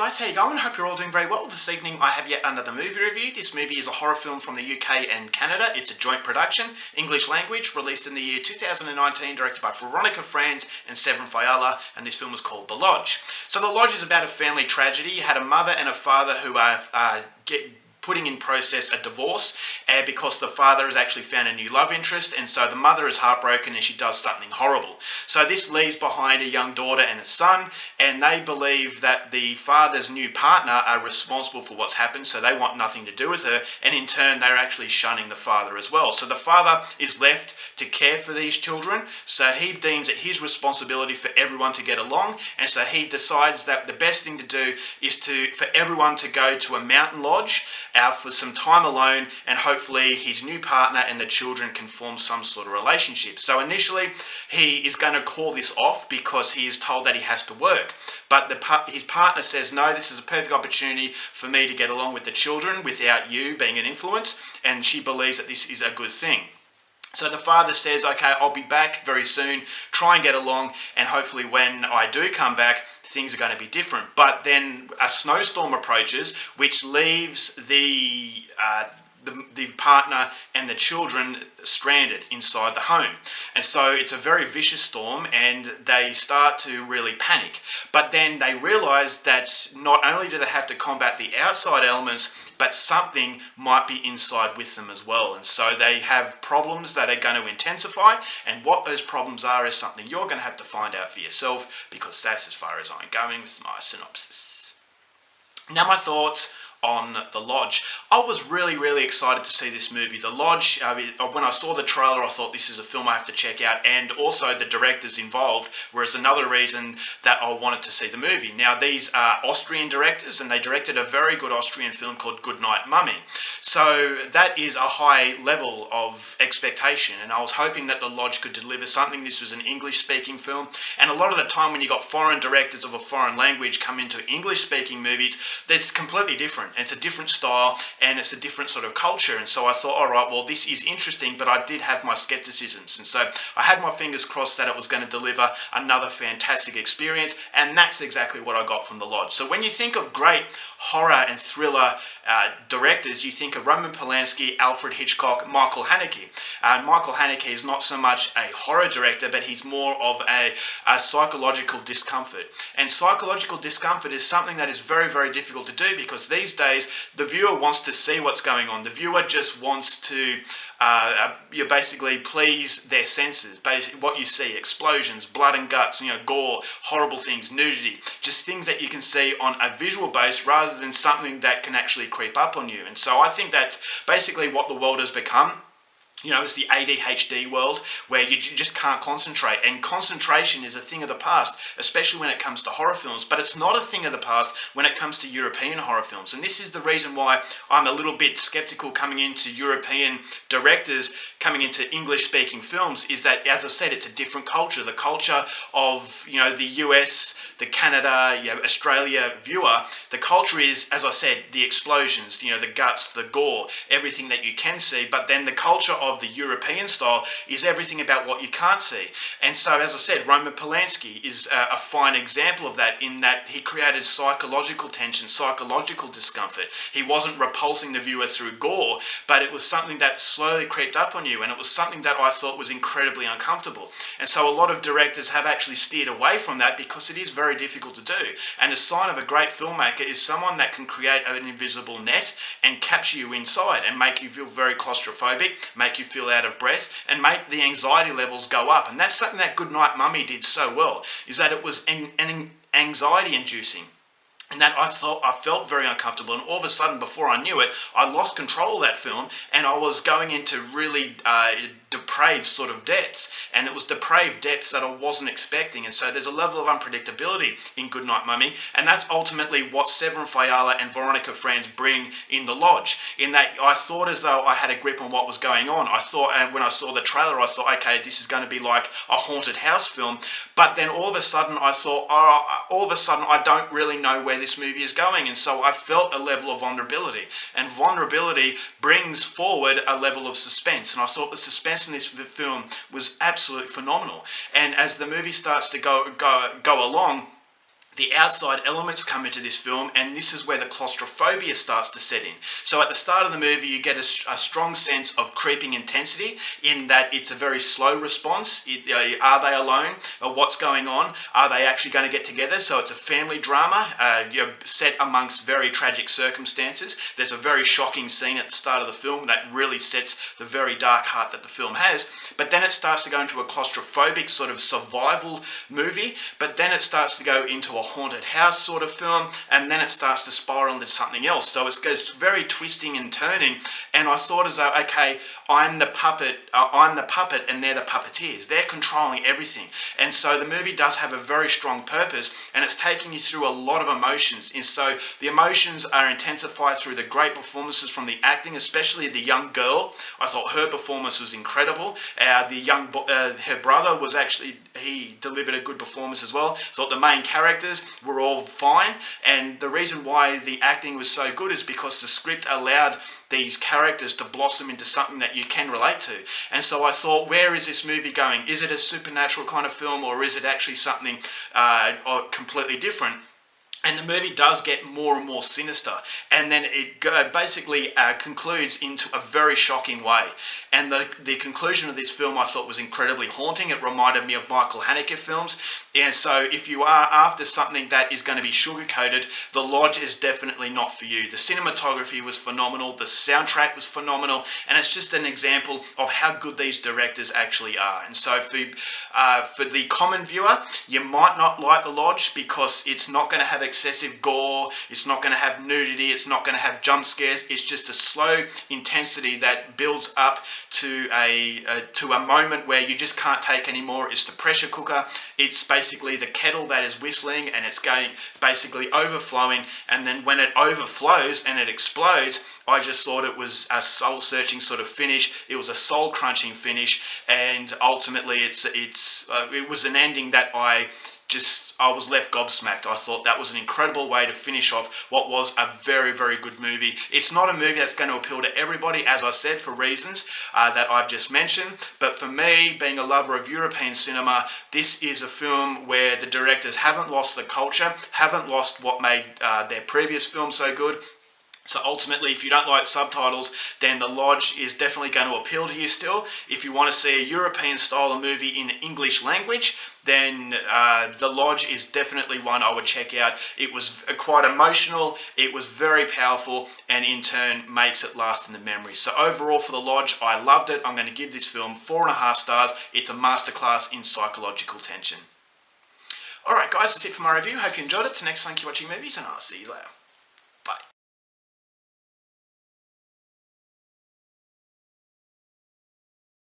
guys, how you going? Hope you're all doing very well. This evening I have yet another movie review. This movie is a horror film from the UK and Canada. It's a joint production, English language, released in the year 2019, directed by Veronica Franz and Severin Fiala, and this film was called The Lodge. So The Lodge is about a family tragedy. You had a mother and a father who are putting in process a divorce because the father has actually found a new love interest, and so the mother is heartbroken and she does something horrible. So this leaves behind a young daughter and a son, and they believe that the father's new partner are responsible for what's happened, so they want nothing to do with her, and in turn they're actually shunning the father as well. So the father is left to care for these children, so he deems it his responsibility for everyone to get along, and so he decides that the best thing to do is for everyone to go to a mountain lodge for some time alone, and hopefully his new partner and the children can form some sort of relationship. So initially he is going to call this off because he is told that he has to work, but his partner says, no, this is a perfect opportunity for me to get along with the children without you being an influence, and she believes that this is a good thing. So the father says, okay, I'll be back very soon, try and get along, and hopefully when I do come back, things are going to be different. But then a snowstorm approaches, which leaves the partner and the children stranded inside the home. And so it's a very vicious storm, and they start to really panic. But then they realize that not only do they have to combat the outside elements, but something might be inside with them as well. And so they have problems that are going to intensify, and what those problems are is something you're going to have to find out for yourself, because that's as far as I'm going with my synopsis. Now, my thoughts on The Lodge. I was really excited to see this movie. The Lodge, when I saw the trailer, I thought this is a film I have to check out, and also the directors involved, whereas another reason that I wanted to see the movie. Now, these are Austrian directors, and they directed a very good Austrian film called Goodnight Mummy. So that is a high level of expectation, and I was hoping that The Lodge could deliver something. This was an English-speaking film, and a lot of the time when you got foreign directors of a foreign language come into English-speaking movies, that's completely different. It's a different style, and it's a different sort of culture, and so I thought, all right, well, this is interesting, but I did have my skepticisms, and so I had my fingers crossed that it was going to deliver another fantastic experience, and that's exactly what I got from The Lodge. So when you think of great horror and thriller directors, you think of Roman Polanski, Alfred Hitchcock, Michael Haneke. Michael Haneke is not so much a horror director, but he's more of a psychological discomfort. And psychological discomfort is something that is very difficult to do, because these days the viewer wants to see what's going on. The viewer just wants to you basically please their senses. Basically, what you see: explosions, blood and guts, gore, horrible things, nudity, just things that you can see on a visual base rather than something that can actually creep up on you. And so I think that's basically what the world has become. It's the ADHD world, where you just can't concentrate, and concentration is a thing of the past, especially when it comes to horror films, but it's not a thing of the past when it comes to European horror films. And this is the reason why I'm a little bit skeptical coming into European directors coming into English-speaking films, is that, as I said, it's a different culture. The culture of, the US, the Canada, Australia viewer, the culture is, as I said, the explosions, the guts, the gore, everything that you can see, but then the culture of the European style is everything about what you can't see. And so, as I said, Roman Polanski is a fine example of that, in that he created psychological tension, psychological discomfort. He wasn't repulsing the viewer through gore, but it was something that slowly crept up on you, and it was something that I thought was incredibly uncomfortable. And so a lot of directors have actually steered away from that, because it is very difficult to do. And a sign of a great filmmaker is someone that can create an invisible net and capture you inside and make you feel very claustrophobic, make you feel out of breath, and make the anxiety levels go up. And that's something that Goodnight Mummy did so well, is that it was anxiety inducing, and that I felt very uncomfortable, and all of a sudden, before I knew it, I lost control of that film, and I was going into really depraved sort of depths, and it was depraved depths that I wasn't expecting. And so there's a level of unpredictability in Goodnight Mummy, and that's ultimately what Severin Fiala and Veronica Franz bring in The Lodge, in that I thought as though I had a grip on what was going on. I thought, and when I saw the trailer, I thought, okay, this is going to be like a haunted house film, but then all of a sudden I thought, I don't really know where this movie is going, and so I felt a level of vulnerability, and vulnerability brings forward a level of suspense, and I thought the suspense in this film was absolutely phenomenal. And as the movie starts to go along, the outside elements come into this film, and this is where the claustrophobia starts to set in. So at the start of the movie, you get a strong sense of creeping intensity in that it's a very slow response. Are they alone? Or what's going on? Are they actually going to get together? So it's a family drama. You're set amongst very tragic circumstances. There's a very shocking scene at the start of the film that really sets the very dark heart that the film has. But then it starts to go into a claustrophobic sort of survival movie. But then it starts to go into a haunted house sort of film, and then it starts to spiral into something else. So it goes very twisting and turning, and I thought as though, okay, I'm the puppet, and they're the puppeteers. They're controlling everything. And so the movie does have a very strong purpose, and it's taking you through a lot of emotions. And so the emotions are intensified through the great performances from the acting, especially the young girl. I thought her performance was incredible. Her brother was actually, he delivered a good performance as well. So the main characters were all fine, and the reason why the acting was so good is because the script allowed these characters to blossom into something that you can relate to. And so I thought, where is this movie going? Is it a supernatural kind of film, or is it actually something completely different? And the movie does get more and more sinister, and then it basically concludes into a very shocking way. And the conclusion of this film I thought was incredibly haunting. It reminded me of Michael Haneke films. And so if you are after something that is going to be sugar-coated, The Lodge is definitely not for you. The cinematography was phenomenal, the soundtrack was phenomenal, and it's just an example of how good these directors actually are. And so for the common viewer, you might not like The Lodge because it's not going to have excessive gore, it's not going to have nudity, it's not going to have jump scares. It's just a slow intensity that builds up to a moment where you just can't take anymore. It's the pressure cooker. It's basically the kettle that is whistling, and it's going basically overflowing, and then when it overflows and it explodes, I just thought it was a soul-searching sort of finish. It was a soul-crunching finish, and ultimately it was an ending that I was left gobsmacked. I thought that was an incredible way to finish off what was a very, very good movie. It's not a movie that's going to appeal to everybody, as I said, for reasons that I've just mentioned. But for me, being a lover of European cinema, this is a film where the directors haven't lost the culture, haven't lost what made their previous film so good. So ultimately, if you don't like subtitles, then The Lodge is definitely going to appeal to you still. If you want to see a European style of movie in English language, then The Lodge is definitely one I would check out. It was quite emotional, it was very powerful, and in turn makes it last in the memory. So overall for The Lodge, I loved it. I'm going to give this film 4.5 stars. It's a masterclass in psychological tension. Alright guys, that's it for my review. Hope you enjoyed it. Till next time, keep watching movies, and I'll see you later.